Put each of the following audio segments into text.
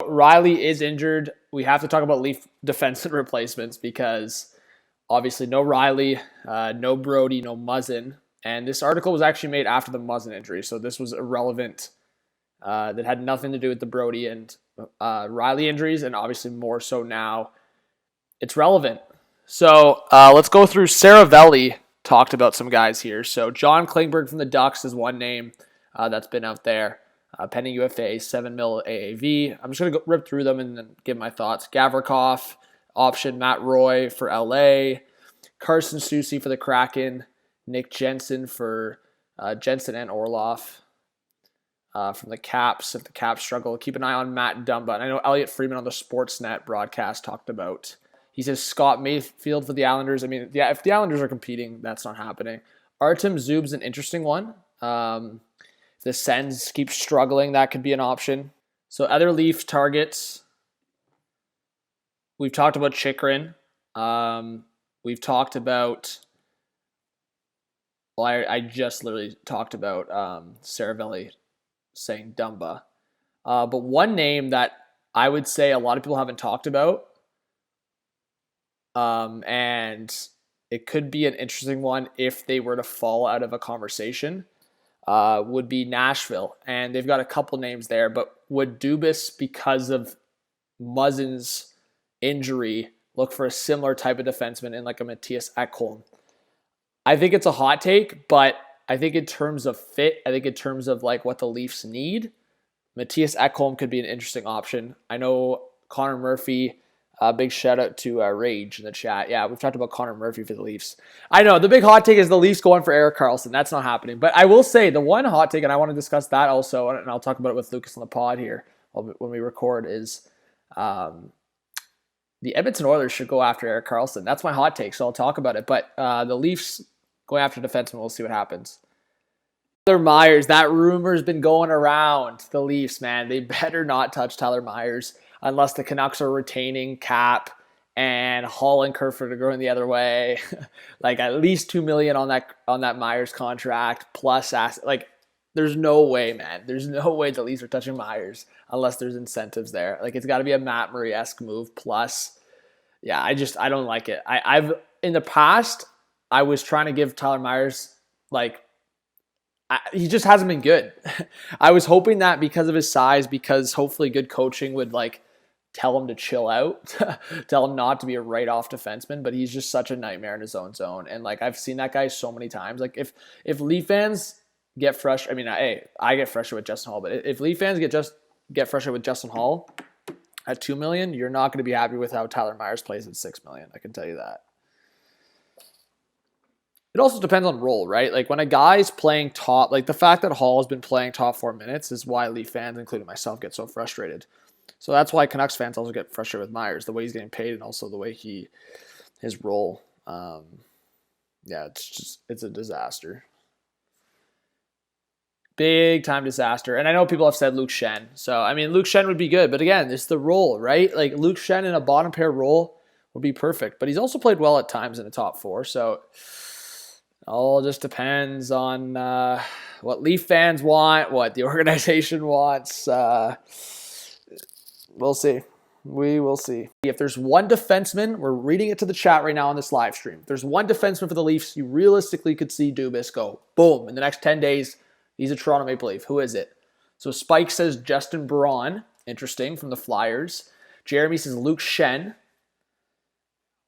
Riley is injured. We have to talk about Leaf defensive replacements because obviously no Riley, no Brody, no Muzzin. And this article was actually made after the Muzzin injury, so this was irrelevant. That had nothing to do with the Brody and Riley injuries, and obviously more so now. It's relevant. So let's go through. Saravelli talked about some guys here. So John Klingberg from the Ducks is one name that's been out there. Pending UFA, $7 million AAV. I'm just going to rip through them and then give my thoughts. Gavrikov, option. Matt Roy for LA. Carson Soucy for the Kraken. Nick Jensen for Jensen and Orlov from the Caps. If the Caps struggle, keep an eye on Matt Dumba. And I know Elliot Freeman on the Sportsnet broadcast talked about. He says Scott Mayfield for the Islanders. I mean, yeah, if the Islanders are competing, that's not happening. Artem Zub's an interesting one. If the Sens keep struggling, that could be an option. So other Leaf targets. We've talked about Chychrun. We've talked about... Well, I just literally talked about Saravelli saying Dumba. But one name that I would say a lot of people haven't talked about, and it could be an interesting one if they were to fall out of a conversation, would be Nashville. And they've got a couple names there, but would Dubas, because of Muzzin's injury, look for a similar type of defenseman in like a Matthias Ekholm? I think it's a hot take, but I think in terms of fit, I think in terms of like what the Leafs need, Matthias Ekholm could be an interesting option. I know Connor Murphy, big shout out to Rage in the chat. Yeah, we've talked about Connor Murphy for the Leafs. I know the big hot take is the Leafs going for Erik Karlsson. That's not happening. But I will say the one hot take, and I want to discuss that also, and I'll talk about it with Lucas on the pod here when we record, is the Edmonton Oilers should go after Erik Karlsson. That's my hot take, so I'll talk about it. But the Leafs going after defenseman, we'll see what happens. Tyler Myers, that rumor's been going around the Leafs, man. They better not touch Tyler Myers unless the Canucks are retaining cap and Hall and Kerfoot are going the other way. Like at least $2 million on that Myers contract plus asset. Like there's no way, man. There's no way the Leafs are touching Myers unless there's incentives there. Like it's got to be a Matt Murray-esque move plus. Yeah, I don't like it. I've in the past I was trying to give Tyler Myers he just hasn't been good. I was hoping that because of his size, because hopefully good coaching would like tell him to chill out, tell him not to be a write-off defenseman, but he's just such a nightmare in his own zone. And like I've seen that guy so many times. Like if Leaf fans get frustrated, I mean, I get frustrated with Justin Hall, but if Leaf fans get frustrated with Justin Hall at $2 million, you're not going to be happy with how Tyler Myers plays at $6 million. I can tell you that. It also depends on role, right? Like when a guy's playing top, like the fact that Hall has been playing top 4 minutes is why Leaf fans, including myself, get so frustrated. So that's why Canucks fans also get frustrated with Myers, the way he's getting paid and also the way his role. Yeah, it's a disaster. Big time disaster. And I know people have said Luke Schenn. So, I mean, Luke Schenn would be good. But again, it's the role, right? Like Luke Schenn in a bottom pair role would be perfect. But he's also played well at times in the top 4. So all just depends on what Leaf fans want, what the organization wants. We'll see. We will see. If there's one defenseman, we're reading it to the chat right now on this live stream. If there's one defenseman for the Leafs, you realistically could see Dubas go, boom, in the next 10 days, he's a Toronto Maple Leaf. Who is it? So Spike says Justin Braun, interesting, from the Flyers. Jeremy says Luke Schenn.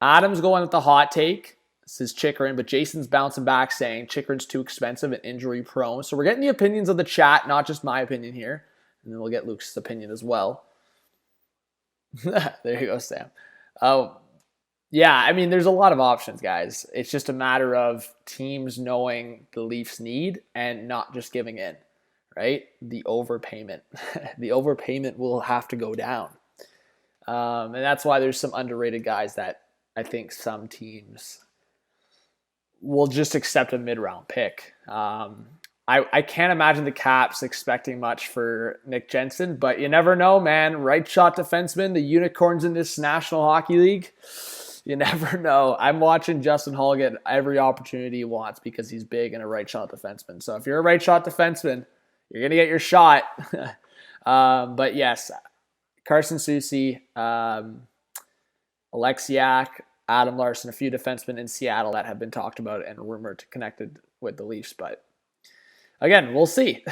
Adam's going with the hot take. Says Chychrun, but Jason's bouncing back saying Chychrun's too expensive and injury prone. So we're getting the opinions of the chat, not just my opinion here. And then we'll get Luke's opinion as well. There you go, Sam. Oh, yeah, I mean, there's a lot of options, guys. It's just a matter of teams knowing the Leafs need and not just giving in, right? The overpayment. The overpayment will have to go down. And that's why there's some underrated guys that I think some teams will just accept a mid-round pick. I can't imagine the Caps expecting much for Nick Jensen, but you never know, man. Right shot defenseman, the unicorns in this National Hockey League. You never know. I'm watching Justin Hall get every opportunity he wants because he's big and a right shot defenseman. So if you're a right shot defenseman, you're going to get your shot. But yes, Carson Soucy, Alexiak, Adam Larson, a few defensemen in Seattle that have been talked about and rumored connected with the Leafs. But again, we'll see.